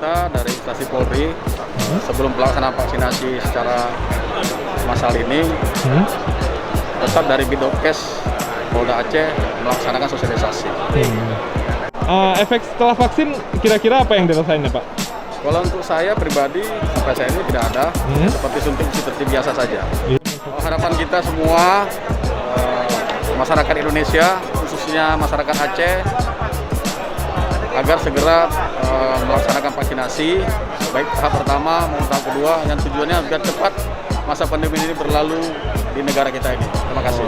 kita dari Stasi Polri sebelum pelaksanaan vaksinasi secara massal ini tetap dari Bidokes Polda Aceh melaksanakan sosialisasi. Efek setelah vaksin kira-kira apa yang dirasain ya Pak? Kalau untuk saya pribadi sampai saat ini tidak ada, seperti suntik seperti biasa saja. Harapan kita semua masyarakat Indonesia, khususnya masyarakat Aceh, agar segera melaksanakan vaksinasi, baik tahap pertama maupun tahap kedua, yang tujuannya agar cepat masa pandemi ini berlalu di negara kita ini. Terima kasih.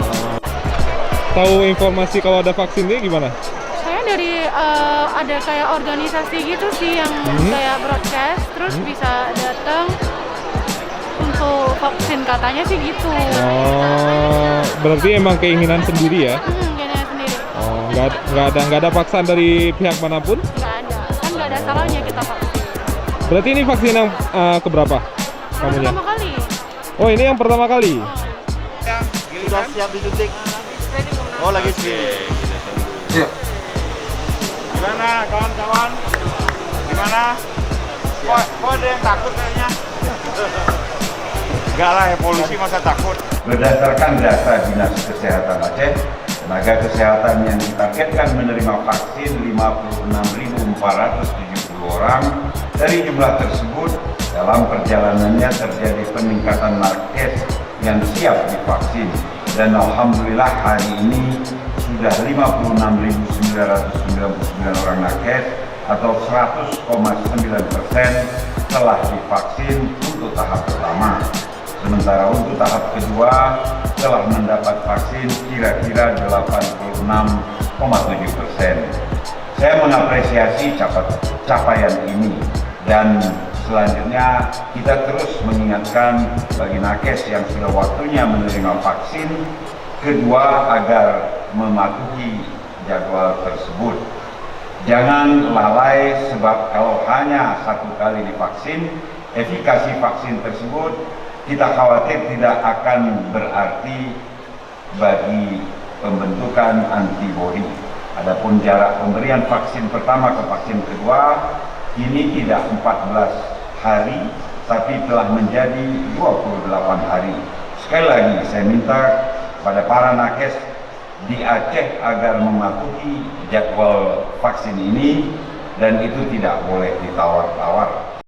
Tahu informasi kalau ada vaksin ini gimana? Saya dari ada kayak organisasi gitu sih yang kayak broadcast, terus bisa datang untuk vaksin, katanya sih gitu. Oh, berarti emang keinginan sendiri ya? Keinginan sendiri. Oh, nggak ada paksaan dari pihak manapun? Nggak ada, kan nggak ada salahnya kita vaksin. Berarti ini vaksin yang keberapa kamunya? Pertama kali. Oh, ini yang pertama kali? Sudah siap disuntik? Oh, lagi sih. Siap. Gimana kawan-kawan? Gimana? Kok ada yang takut kayaknya? Enggak lah, polisi masa takut. Berdasarkan data Dinas Kesehatan Aceh, tenaga kesehatan yang ditargetkan menerima vaksin 56.470 orang. Dari jumlah tersebut, dalam perjalanannya terjadi peningkatan nakes yang siap divaksin. Dan alhamdulillah hari ini sudah 56.999 orang nakes atau 100,9% telah divaksin untuk tahap pertama. Sementara untuk tahap kedua telah mendapat vaksin kira-kira 86,7%. Saya mengapresiasi capaian ini dan selanjutnya kita terus mengingatkan bagi nakes yang sudah waktunya menerima vaksin kedua agar mematuhi jadwal tersebut. Jangan lalai sebab kalau hanya satu kali divaksin, efikasi vaksin tersebut kita khawatir tidak akan berarti bagi pembentukan antibodi. Adapun jarak pemberian vaksin pertama ke vaksin kedua ini tidak 14 hari, tapi telah menjadi 28 hari. Sekali lagi saya minta pada para nakes di Aceh agar mematuhi jadwal vaksin ini dan itu tidak boleh ditawar-tawar.